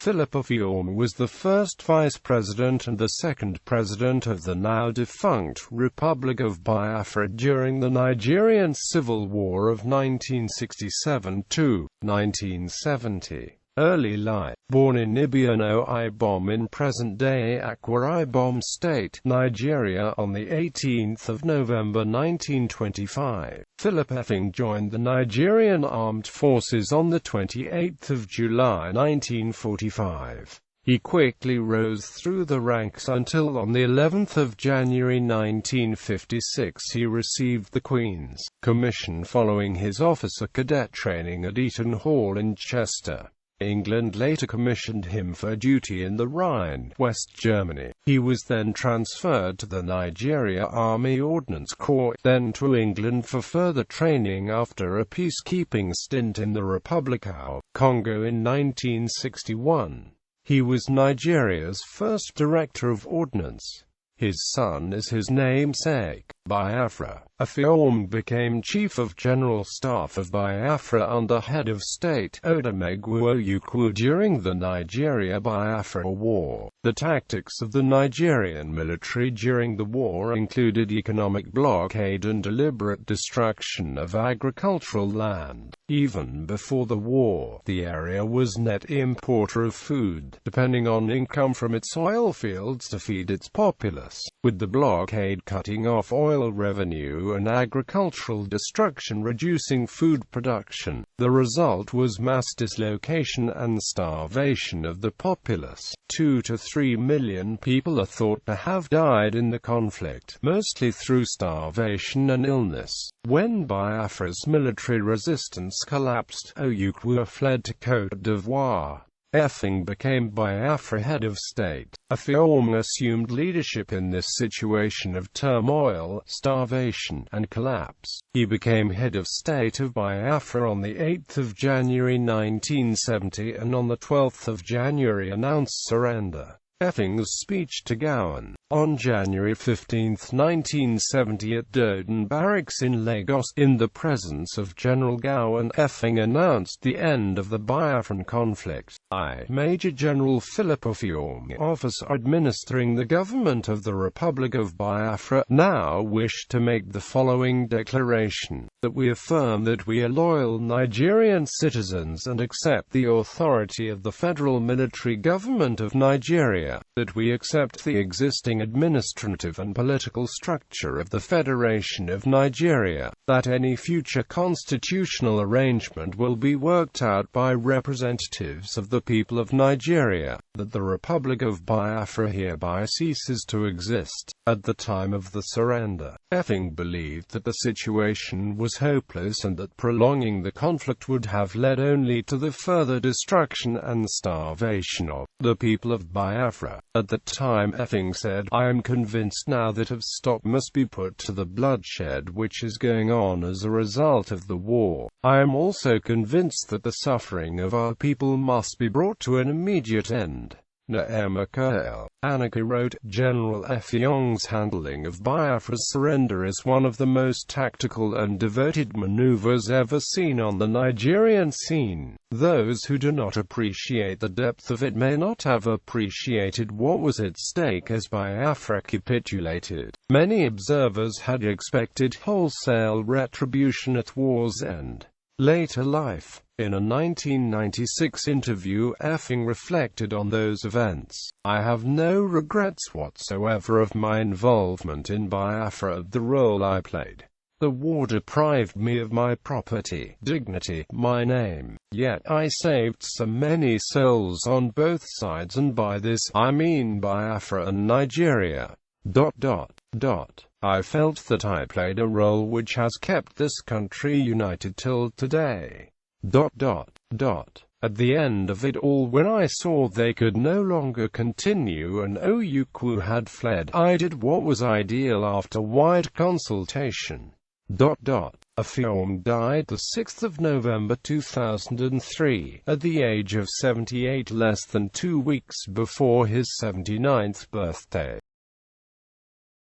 Philip Effiong was the first vice president and the second president of the now-defunct Republic of Biafra during the Nigerian Civil War of 1967–1970. Early life. Born in Effiong Ibom in present-day Akwa Ibom State, Nigeria on 18 November 1925, Philip Efiong joined the Nigerian Armed Forces on 28 July 1945. He quickly rose through the ranks until on the 11th of January 1956 he received the Queen's Commission following his officer cadet training at Eton Hall in Chester. England later commissioned him for duty in the Rhine, West Germany. He was then transferred to the Nigeria Army Ordnance Corps, then to England for further training after a peacekeeping stint in the Republic of Congo in 1961. He was Nigeria's first Director of Ordnance. His son is his namesake, Biafra. Efiong became Chief of General Staff of Biafra under Head of State Odumegwu Ojukwu during the Nigeria-Biafra War. The tactics of the Nigerian military during the war included economic blockade and deliberate destruction of agricultural land. Even before the war, the area was net importer of food, depending on income from its oil fields to feed its populace. With the blockade cutting off oil revenue and agricultural destruction reducing food production, the result was mass dislocation and starvation of the populace. 2 to 3 million people are thought to have died in the conflict, mostly through starvation and illness. When Biafra's military resistance collapsed, Ojukwu fled to Côte d'Ivoire. Efiong became Biafra head of state. Efiong assumed leadership in this situation of turmoil, starvation, and collapse. He became head of state of Biafra on 8 January 1970 and on 12 January announced surrender. Efiong's speech to Gowon, on January 15, 1970 at Doden Barracks in Lagos, in the presence of General Gowon, Efiong announced the end of the Biafran conflict. Major General Philip Efiong, officer administering the government of the Republic of Biafra, now wished to make the following declaration: that we affirm that we are loyal Nigerian citizens and accept the authority of the federal military government of Nigeria, that we accept the existing administrative and political structure of the Federation of Nigeria, that any future constitutional arrangement will be worked out by representatives of the people of Nigeria, that the Republic of Biafra hereby ceases to exist. At the time of the surrender, Efiong believed that the situation was hopeless and that prolonging the conflict would have led only to the further destruction and starvation of the people of Biafra. At the time, Efiong said, "I am convinced now that a stop must be put to the bloodshed which is going on as a result of the war. I am also convinced that the suffering of our people must be brought to an immediate end." Anarchy wrote, General Efiong's handling of Biafra's surrender is one of the most tactical and devoted maneuvers ever seen on the Nigerian scene. Those who do not appreciate the depth of it may not have appreciated what was at stake as Biafra capitulated. Many observers had expected wholesale retribution at war's end. Later life. In a 1996 interview, Efiong reflected on those events. "I have no regrets whatsoever of my involvement in Biafra, of the role I played. The war deprived me of my property, dignity, my name. Yet I saved so many souls on both sides, and by this, I mean Biafra and Nigeria. I felt that I played a role which has kept this country united till today. At the end of it all, when I saw they could no longer continue and Ojukwu had fled, I did what was ideal after wide consultation." Efiong died 6 November 2003, at the age of 78, less than 2 weeks before his 79th birthday.